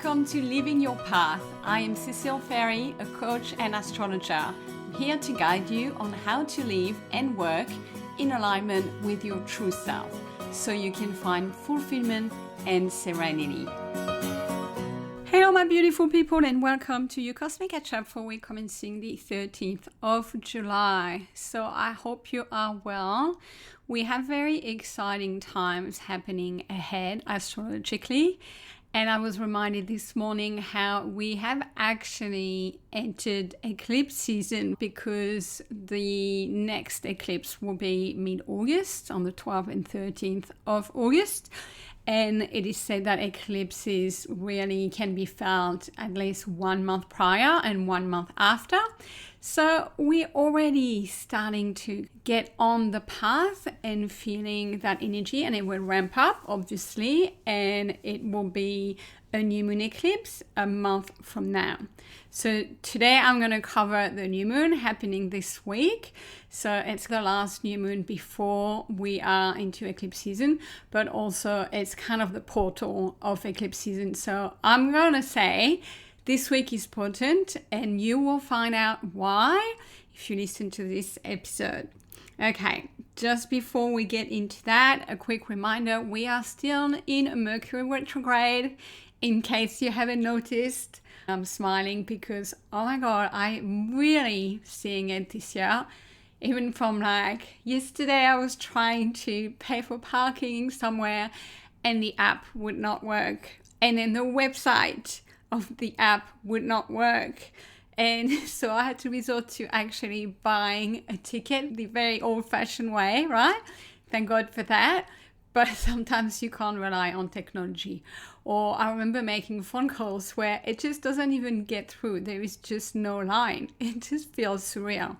Welcome to Living Your Path. I am Cecile Ferry, a coach and astrologer. I'm here to guide you on how to live and work in alignment with your true self so you can find fulfillment and serenity. Hello my beautiful people, and welcome to your Cosmic Catch-Up for week commencing the 13th of July. So I hope you are well. We have very exciting times happening ahead astrologically. And I was reminded this morning how we have actually entered eclipse season because the next eclipse will be mid-August on the 12th and 13th of August. And it is said that eclipses really can be felt at least 1 month prior and 1 month after. So we're already starting to get on the path and feeling that energy, and it will ramp up obviously, and it will be a new moon eclipse a month from now. So today I'm going to cover the new moon happening this week. So it's the last new moon before we are into eclipse season, but also it's kind of the portal of eclipse season. So I'm going to say this week is potent, and you will find out why if you listen to this episode. Okay, just before we get into that, a quick reminder, we are still in Mercury retrograde. In case you haven't noticed, I'm smiling because, oh my God, I'm really seeing it this year. Even from like yesterday, I was trying to pay for parking somewhere and the app would not work. And then the website of the app would not work. And so I had to resort to actually buying a ticket the very old-fashioned way, right? Thank God for that. But sometimes you can't rely on technology. Or I remember making phone calls where it just doesn't even get through. There is just no line. It just feels surreal.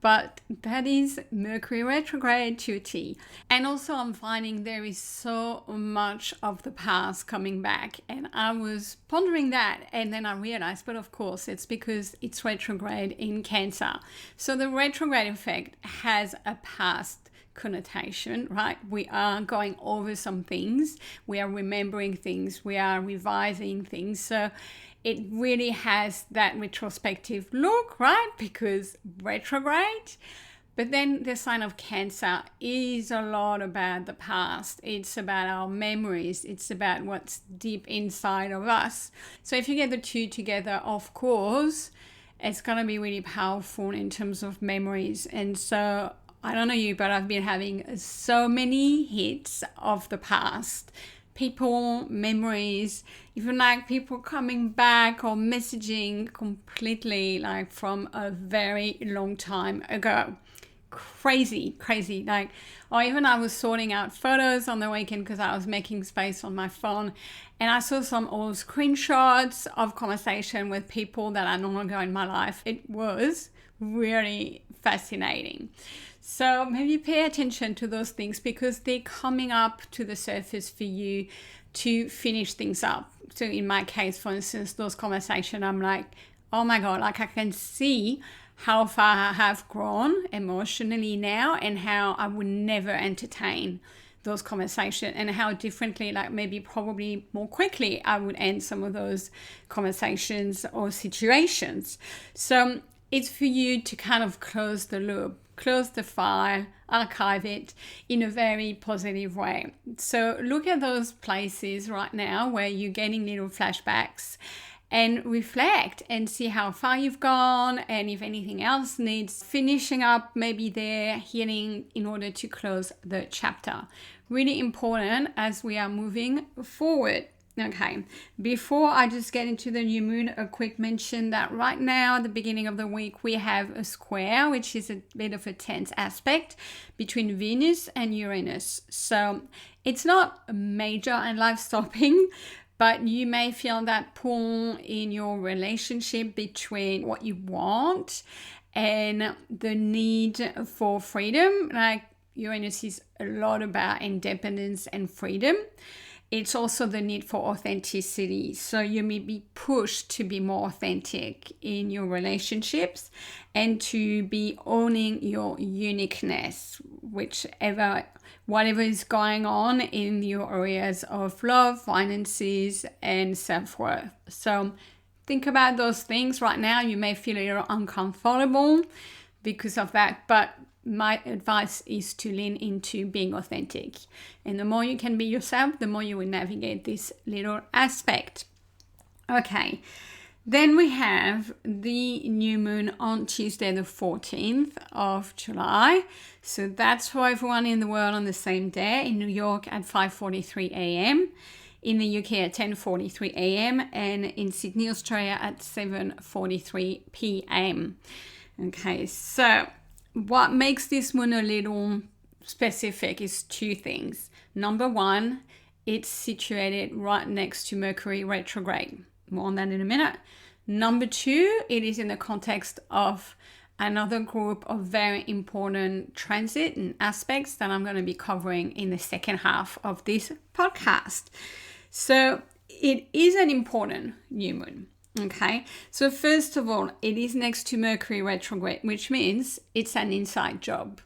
But that is Mercury retrograde to a T. And also I'm finding there is so much of the past coming back. And I was pondering that, and then I realized, but of course it's because it's retrograde in Cancer. So the retrograde effect has a past connotation, right? We are going over some things. We are remembering things. We are revising things. So it really has that retrospective look, right? Because retrograde. But then the sign of Cancer is a lot about the past. It's about our memories. It's about what's deep inside of us. So if you get the two together, of course, it's going to be really powerful in terms of memories. And so I don't know you, but I've been having so many hits of the past. People, memories, even like people coming back or messaging completely like from a very long time ago. Crazy. Like, or even I was sorting out photos on the weekend because I was making space on my phone, and I saw some old screenshots of conversation with people that are no longer in my life. It was really fascinating. So maybe pay attention to those things because they're coming up to the surface for you to finish things up. So in my case, for instance, those conversations, I'm like, oh my God, like I can see how far I have grown emotionally now and how I would never entertain those conversations, and how differently, like maybe probably more quickly, I would end some of those conversations or situations. So it's for you to kind of close the loop, close the file, archive it in a very positive way. So look at those places right now where you're getting little flashbacks and reflect and see how far you've gone, and if anything else needs finishing up, maybe they're healing in order to close the chapter. Really important as we are moving forward. Okay, before I just get into the new moon, a quick mention that right now, at the beginning of the week, we have a square, which is a bit of a tense aspect between Venus and Uranus. So it's not major and life-stopping, but you may feel that pull in your relationship between what you want and the need for freedom. Like Uranus is a lot about independence and freedom. It's also the need for authenticity. So you may be pushed to be more authentic in your relationships and to be owning your uniqueness, whatever is going on in your areas of love, finances, and self-worth. So think about those things. Right now, you may feel a little uncomfortable because of that, but my advice is to lean into being authentic. And the more you can be yourself, the more you will navigate this little aspect. Okay, then we have the new moon on Tuesday, the 14th of July. So that's for everyone in the world on the same day. In New York at 5:43 a.m., in the UK at 10:43 a.m., and in Sydney, Australia at 7:43 p.m. Okay, so what makes this moon a little specific is two things. Number one, it's situated right next to Mercury retrograde. More on that in a minute. Number two, it is in the context of another group of very important transit and aspects that I'm going to be covering in the second half of this podcast. So it is an important new moon. Okay, so first of all, it is next to Mercury retrograde, which means it's an inside job.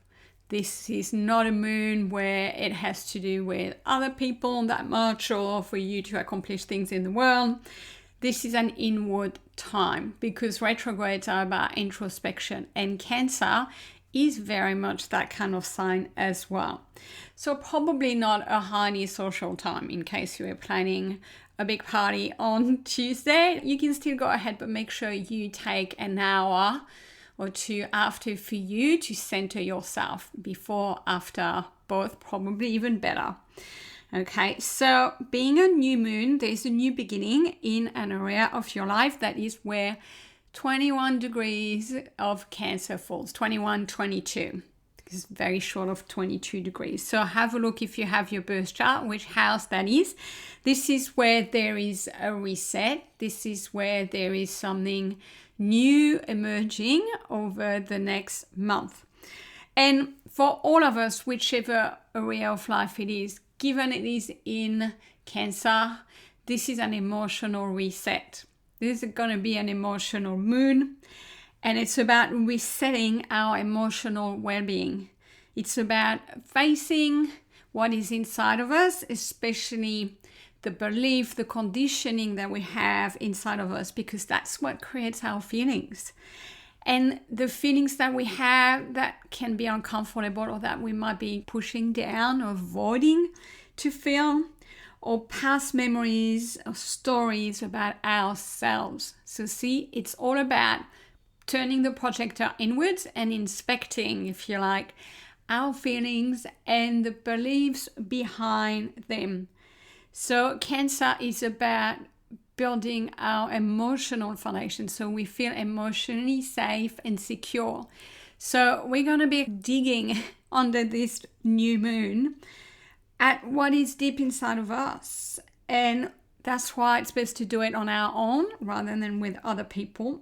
This is not a moon where it has to do with other people that much or for you to accomplish things in the world. This is an inward time because retrogrades are about introspection, and Cancer is very much that kind of sign as well. So probably not a highly social time in case you were planning a big party on Tuesday. You can still go ahead, but make sure you take an hour or two after for you to center yourself. Before, after, both, probably even better. Okay, so being a new moon, there's a new beginning in an area of your life that is where 21 degrees of Cancer falls, 21, 22. It's very short of 22 degrees. So have a look if you have your birth chart, which house that is. This is where there is a reset. This is where there is something new emerging over the next month. And for all of us, whichever area of life it is, given it is in Cancer, this is an emotional reset. This is going to be an emotional moon, and it's about resetting our emotional well-being. It's about facing what is inside of us, especially the belief, the conditioning that we have inside of us, because that's what creates our feelings. And the feelings that we have that can be uncomfortable or that we might be pushing down or avoiding to feel, or past memories or stories about ourselves. So see, it's all about turning the projector inwards and inspecting, if you like, our feelings and the beliefs behind them. So Cancer is about building our emotional foundation so we feel emotionally safe and secure. So we're going to be digging under this new moon at what is deep inside of us. And that's why it's best to do it on our own rather than with other people.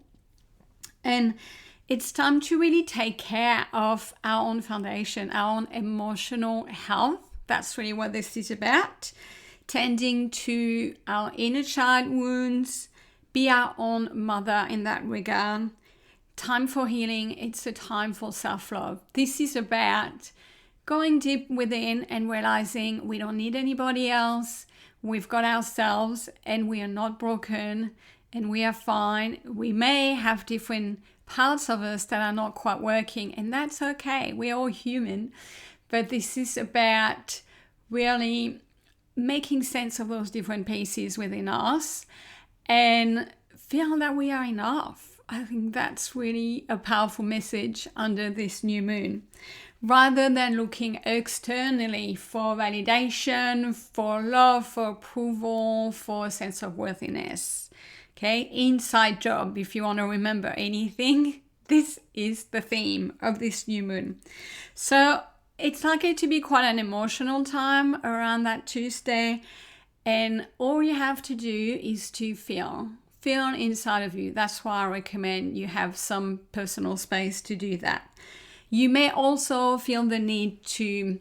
And it's time to really take care of our own foundation, our own emotional health. That's really what this is about. Tending to our inner child wounds, be our own mother in that regard. Time for healing. It's a time for self-love. This is about going deep within and realizing we don't need anybody else. We've got ourselves and we are not broken and we are fine. We may have different parts of us that are not quite working, and that's okay. We're all human. But this is about really making sense of those different pieces within us and feel that we are enough. I think that's really a powerful message under this new moon. Rather than looking externally for validation, for love, for approval, for a sense of worthiness. Okay, inside job, if you want to remember anything, this is the theme of this new moon. So it's likely to be quite an emotional time around that Tuesday, and all you have to do is to feel inside of you. That's why I recommend you have some personal space to do that. You may also feel the need to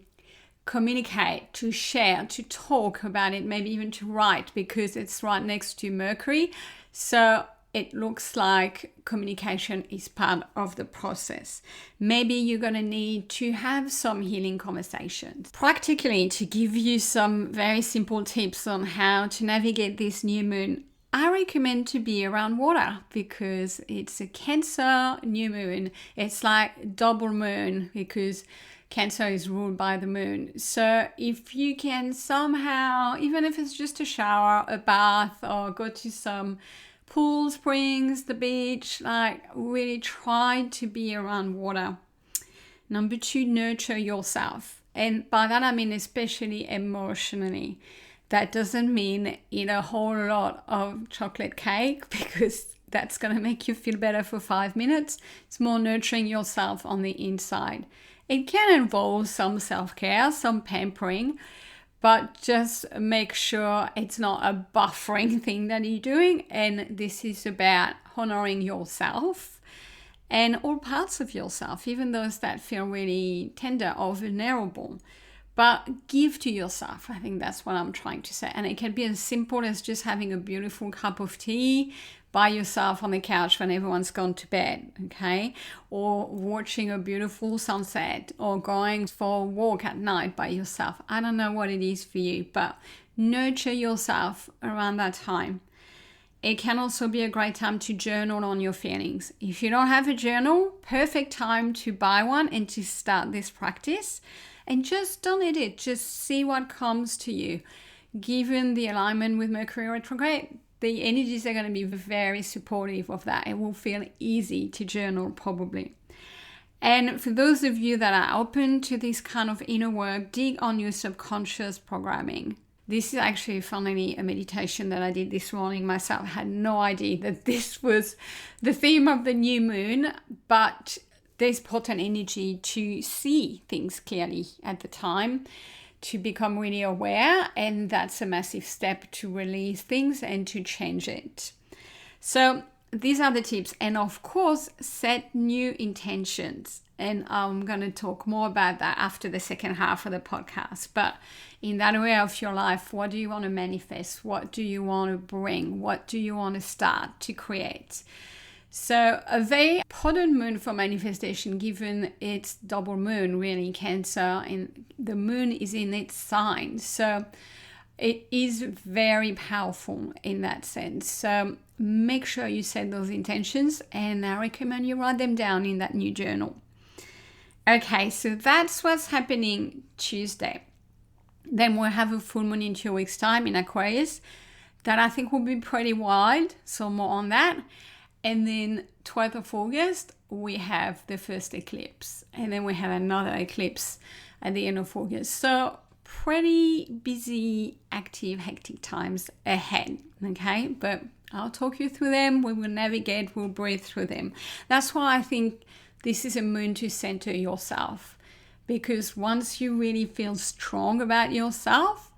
communicate, to share, to talk about it, maybe even to write, because it's right next to Mercury. So it looks like communication is part of the process. Maybe you're going to need to have some healing conversations. Practically, to give you some very simple tips on how to navigate this new moon, I recommend to be around water because it's a Cancer new moon. It's like double moon because Cancer is ruled by the moon. So if you can somehow, even if it's just a shower, a bath, or go to some pool, springs, the beach, like really try to be around water. Number 2, nurture yourself. And by that I mean especially emotionally. That doesn't mean eat a whole lot of chocolate cake because that's going to make you feel better for 5 minutes. It's more nurturing yourself on the inside. It can involve some self-care, some pampering, but just make sure it's not a buffering thing that you're doing. And this is about honoring yourself and all parts of yourself, even those that feel really tender or vulnerable. But give to yourself. I think that's what I'm trying to say. And it can be as simple as just having a beautiful cup of tea by yourself on the couch when everyone's gone to bed, okay? Or watching a beautiful sunset or going for a walk at night by yourself. I don't know what it is for you, but nurture yourself around that time. It can also be a great time to journal on your feelings. If you don't have a journal, perfect time to buy one and to start this practice. And just don't let it, just see what comes to you. Given the alignment with Mercury retrograde, the energies are going to be very supportive of that. It will feel easy to journal probably. And for those of you that are open to this kind of inner work, dig on your subconscious programming. This is actually funnily a meditation that I did this morning myself. I had no idea that this was the theme of the new moon, but there's potent energy to see things clearly at the time, to become really aware, and that's a massive step to release things and to change it. So these are the tips. And of course, set new intentions. And I'm going to talk more about that after the second half of the podcast. But in that area of your life, what do you want to manifest? What do you want to bring? What do you want to start to create? So a very potent moon for manifestation, given it's double moon, really, Cancer, and the moon is in its sign. So it is very powerful in that sense. So make sure you set those intentions, and I recommend you write them down in that new journal. Okay, so that's what's happening Tuesday. Then we'll have a full moon in 2 weeks' time in Aquarius that I think will be pretty wild. So more on that. And then 12th of August, we have the first eclipse. And then we have another eclipse at the end of August. So pretty busy, active, hectic times ahead, okay? But I'll talk you through them. We will navigate, we'll breathe through them. That's why I think this is a moon to center yourself. Because once you really feel strong about yourself,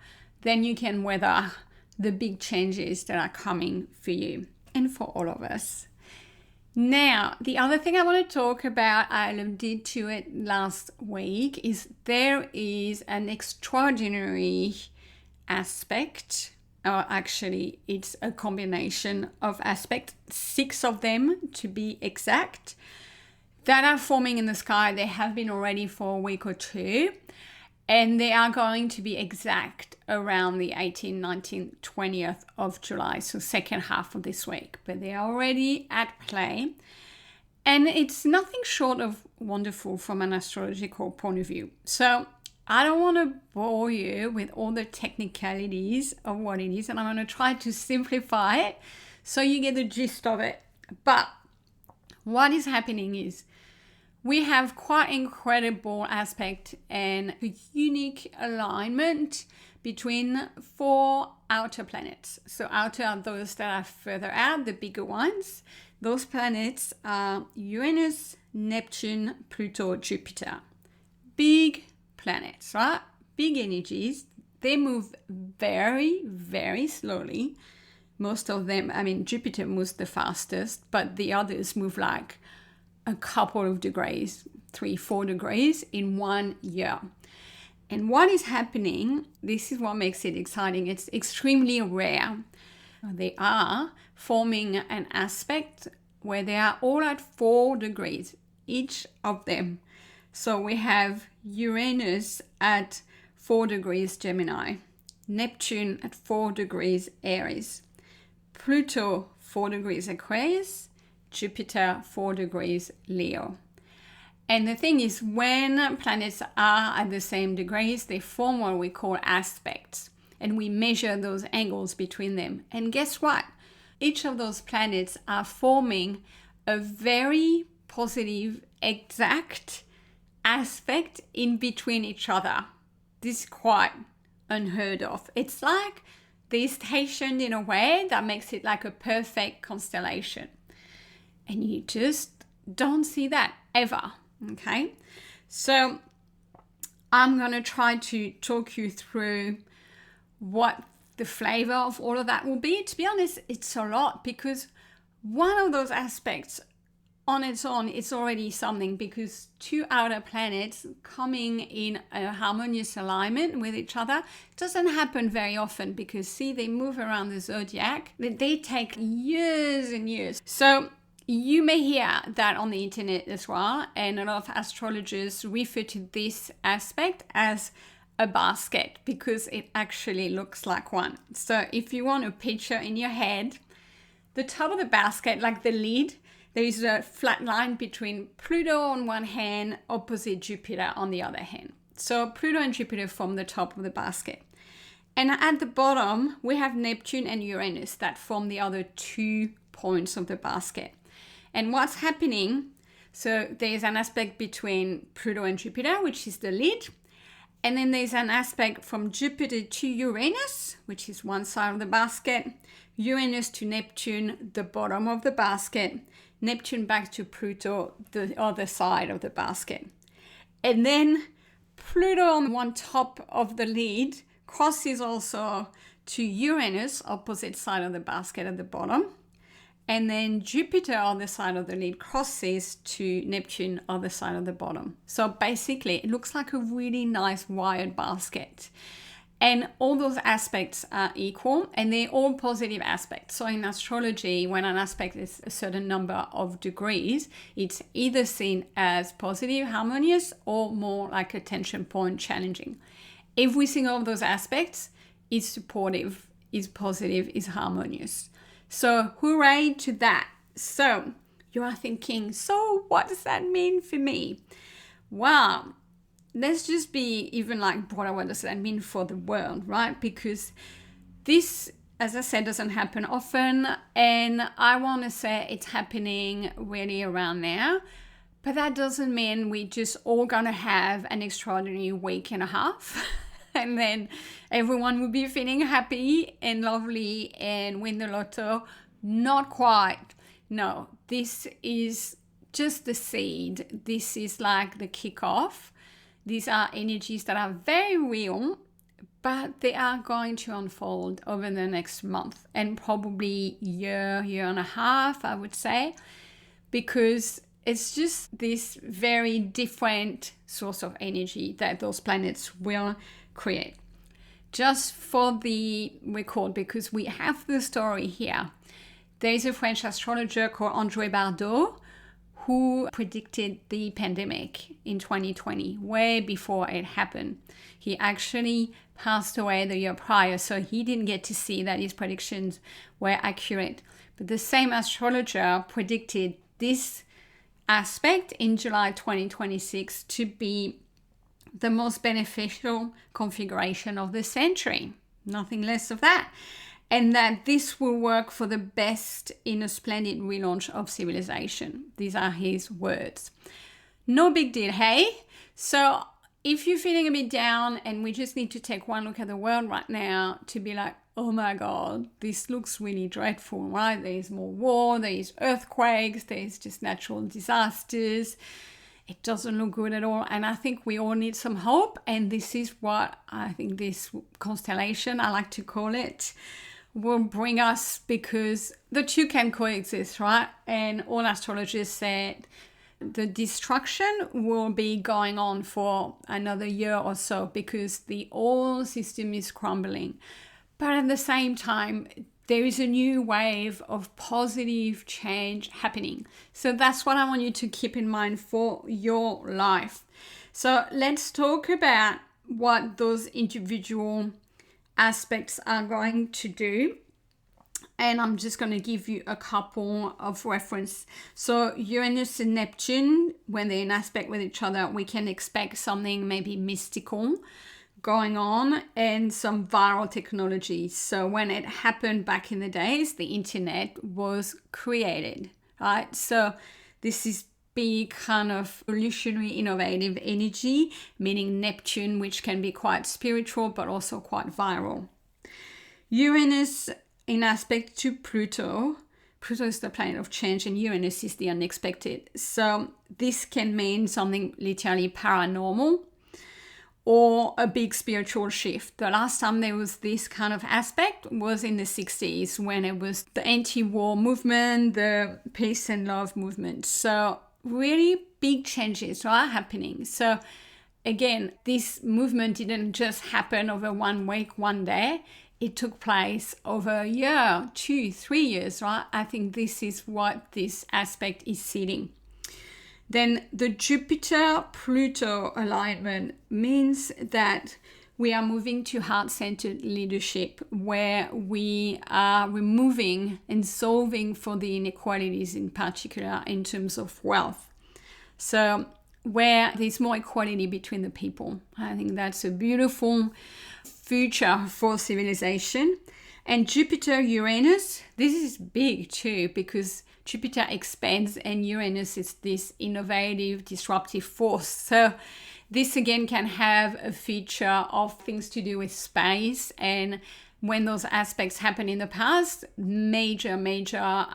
then you can weather the big changes that are coming for you and for all of us. Now, the other thing I want to talk about, I alluded to it last week, is there is an extraordinary aspect, or actually it's a combination of aspects, 6 of them to be exact, that are forming in the sky. They have been already for a week or two, and they are going to be exact around the 18th, 19th, 20th of July, so second half of this week. But they are already at play. And it's nothing short of wonderful from an astrological point of view. So I don't want to bore you with all the technicalities of what it is, and I'm going to try to simplify it so you get the gist of it. But what is happening is we have quite incredible aspect and a unique alignment between 4 outer planets. So outer are those that are further out, the bigger ones. Those planets are Uranus, Neptune, Pluto, Jupiter. Big planets, right? Big energies. They move very, very slowly. Most of them, Jupiter moves the fastest, but the others move like a couple of degrees, 3-4 degrees in 1 year. And what is happening, this is what makes it exciting. It's extremely rare. They are forming an aspect where they are all at 4 degrees, each of them. So we have Uranus at 4 degrees Gemini, Neptune at 4 degrees Aries, Pluto 4 degrees Aquarius, Jupiter 4 degrees Leo. And the thing is, when planets are at the same degrees, they form what we call aspects. And we measure those angles between them. And guess what? Each of those planets are forming a very positive, exact aspect in between each other. This is quite unheard of. It's like they're stationed in a way that makes it like a perfect constellation. And you just don't see that ever. Okay? So I'm going to try to talk you through what the flavor of all of that will be. To be honest, it's a lot, because one of those aspects on its own is already something, because 2 outer planets coming in a harmonious alignment with each other doesn't happen very often, because see, they move around the zodiac. They take years and years. So you may hear that on the internet as well, and a lot of astrologers refer to this aspect as a basket, because it actually looks like one. So if you want a picture in your head, the top of the basket, like the lid, there is a flat line between Pluto on one hand, opposite Jupiter on the other hand. So Pluto and Jupiter form the top of the basket. And at the bottom, we have Neptune and Uranus that form the other 2 points of the basket. And what's happening, so there's an aspect between Pluto and Jupiter, which is the lid. And then there's an aspect from Jupiter to Uranus, which is one side of the basket. Uranus to Neptune, the bottom of the basket. Neptune back to Pluto, the other side of the basket. And then Pluto on one top of the lid crosses also to Uranus, opposite side of the basket at the bottom. And then Jupiter on the side of the lid crosses to Neptune on the side of the bottom. So basically, it looks like a really nice wired basket. And all those aspects are equal, and they're all positive aspects. So in astrology, when an aspect is a certain number of degrees, it's either seen as positive, harmonious, or more like a tension point, challenging. Every single of those aspects is supportive, is positive, is harmonious. So hooray to that. So you are thinking, so what does that mean for me? Well, let's just be even like broader. What does that mean for the world, right? Because this, as I said, doesn't happen often. And I want to say it's happening really around now. But that doesn't mean we just all going to have an extraordinary week and a half. And then everyone will be feeling happy and lovely and win the lotto. Not quite. No, this is just the seed. This is like the kickoff. These are energies that are very real, but they are going to unfold over the next month and probably year and a half, I would say, because it's just this very different source of energy that those planets will create. Just for the record, because we have the story here, there is a French astrologer called André Bardot who predicted the pandemic in 2020, way before it happened. He actually passed away the year prior, so he didn't get to see that his predictions were accurate. But the same astrologer predicted this aspect in July 2026 to be the most beneficial configuration of the century. Nothing less of that. And that this will work for the best in a splendid relaunch of civilization. These are his words. No big deal, hey? So if you're feeling a bit down and we just need to take one look at the world right now to be like, oh my God, this looks really dreadful, right? There's more war, there's earthquakes, there's just natural disasters. It doesn't look good at all. And I think we all need some hope. And this is what I think this constellation, I like to call it, will bring us, because the two can coexist, right? And all astrologers said the destruction will be going on for another year or so because the whole system is crumbling. But at the same time, there is a new wave of positive change happening. So that's what I want you to keep in mind for your life. So let's talk about what those individual aspects are going to do. And I'm just going to give you a couple of reference. So Uranus and Neptune, when they're in aspect with each other, we can expect something maybe mystical going on and some viral technology. So when it happened back in the days, the internet was created, right? So this is big kind of revolutionary, innovative energy, meaning Neptune, which can be quite spiritual, but also quite viral. Uranus in aspect to Pluto. Pluto is the planet of change and Uranus is the unexpected. So this can mean something literally paranormal or a big spiritual shift. The last time there was this kind of aspect was in the 60s when it was the anti-war movement, the peace and love movement. So really big changes are happening. So again, this movement didn't just happen over 1 week, 1 day. It took place over a year, 2, 3 years, right? I think this is what this aspect is seeding. Then the Jupiter-Pluto alignment means that we are moving to heart-centered leadership where we are removing and solving for the inequalities in particular in terms of wealth. So where there's more equality between the people. I think that's a beautiful future for civilization. And Jupiter-Uranus, this is big too because Jupiter expands and Uranus is this innovative, disruptive force. So this again can have a feature of things to do with space. And when those aspects happen in the past, major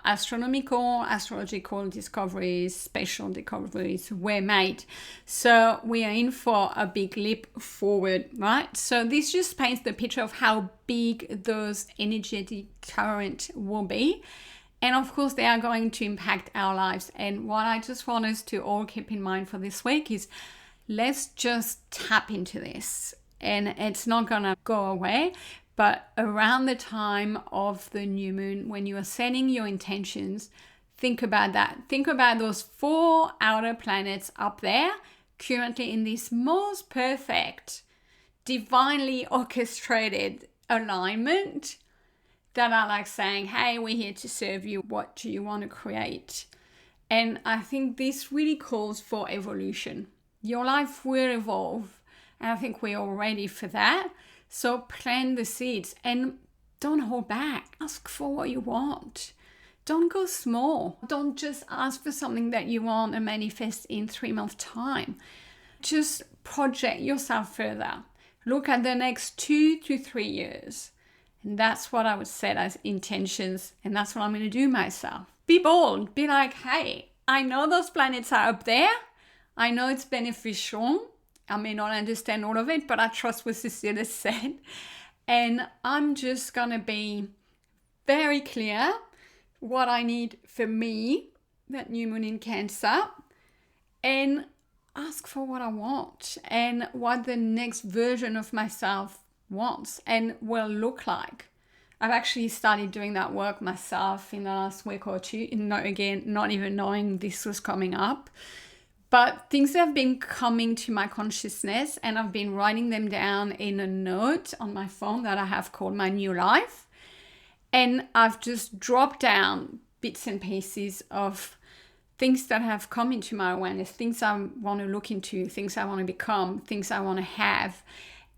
astronomical, astrological discoveries, spatial discoveries were made. So we are in for a big leap forward, right? So this just paints the picture of how big those energetic current will be. And of course, they are going to impact our lives. And what I just want us to all keep in mind for this week is let's just tap into this. And it's not going to go away. But around the time of the new moon, when you are setting your intentions, think about that. Think about those 4 outer planets up there, currently in this most perfect, divinely orchestrated alignment that are like saying, hey, we're here to serve you. What do you want to create? And I think this really calls for evolution. Your life will evolve. And I think we're all ready for that. So plant the seeds and don't hold back. Ask for what you want. Don't go small. Don't just ask for something that you want and manifest in 3 months' time. Just project yourself further. Look at the next 2 to 3 years. And that's what I would set as intentions. And that's what I'm going to do myself. Be bold. Be like, hey, I know those planets are up there. I know it's beneficial. I may not understand all of it, but I trust what Cecilia said. And I'm just going to be very clear what I need for me, that new moon in Cancer, and ask for what I want and what the next version of myself wants and will look like. I've actually started doing that work myself in the last week or two, not even knowing this was coming up. But things have been coming to my consciousness and I've been writing them down in a note on my phone that I have called my new life. And I've just dropped down bits and pieces of things that have come into my awareness, things I want to look into, things I want to become, things I want to have.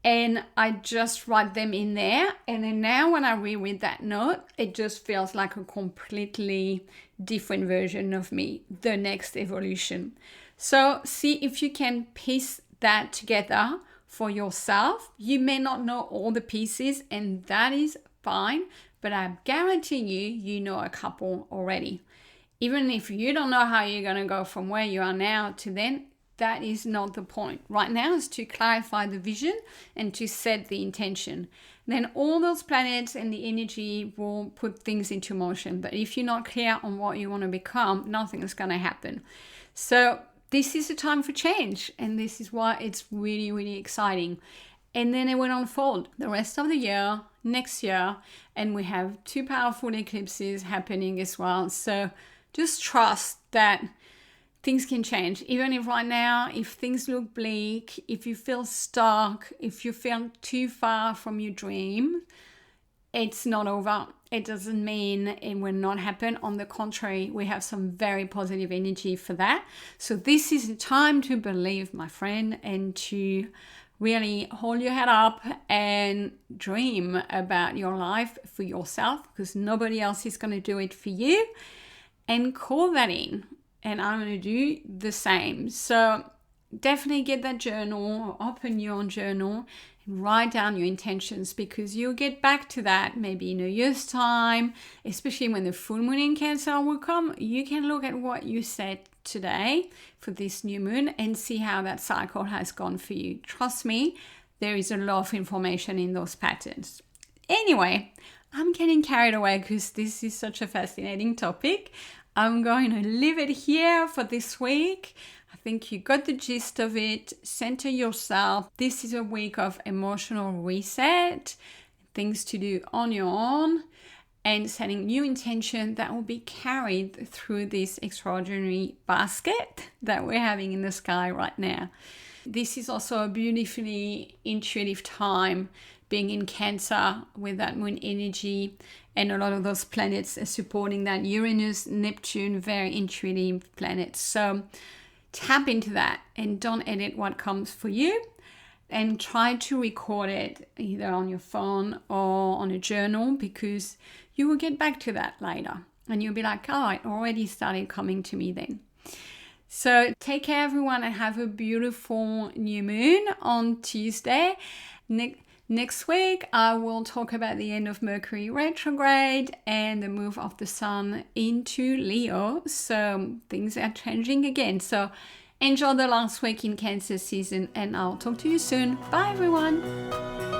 And I just write them in there. And then now when I reread that note, it just feels like a completely different version of me, the next evolution. So see if you can piece that together for yourself. You may not know all the pieces and that is fine, but I guarantee you know a couple already. Even if you don't know how you're going to go from where you are now to then, that is not the point. Right now is to clarify the vision and to set the intention. Then all those planets and the energy will put things into motion. But if you're not clear on what you want to become, nothing is going to happen. So this is a time for change, and this is why it's really, really exciting. and then it will unfold the rest of the year, next year, and we have 2 powerful eclipses happening as well. So just trust that things can change. Even if right now, if things look bleak, if you feel stuck, if you feel too far from your dream, it's not over. It doesn't mean it will not happen. On the contrary, we have some very positive energy for that. So this is the time to believe, my friend, and to really hold your head up and dream about your life for yourself, because nobody else is going to do it for you, and call that in. And I'm going to do the same. So definitely get that journal, open your journal, and write down your intentions, because you'll get back to that maybe in a year's time, especially when the full moon in Cancer will come. You can look at what you said today for this new moon and see how that cycle has gone for you. Trust me, there is a lot of information in those patterns. Anyway, I'm getting carried away because this is such a fascinating topic. I'm going to leave it here for this week. I think you got the gist of it. Center yourself. This is a week of emotional reset, things to do on your own, and setting new intention that will be carried through this extraordinary basket that we're having in the sky right now. This is also a beautifully intuitive time, being in Cancer with that moon energy, and a lot of those planets are supporting that. Uranus, Neptune, very intuitive planets. So tap into that and don't edit what comes for you, and try to record it either on your phone or on a journal, because you will get back to that later and you'll be like, oh, it already started coming to me then. So take care, everyone, and have a beautiful new moon on Tuesday. Next week, I will talk about the end of Mercury retrograde and the move of the sun into Leo. So things are changing again. So enjoy the last week in Cancer season, and I'll talk to you soon. Bye, everyone.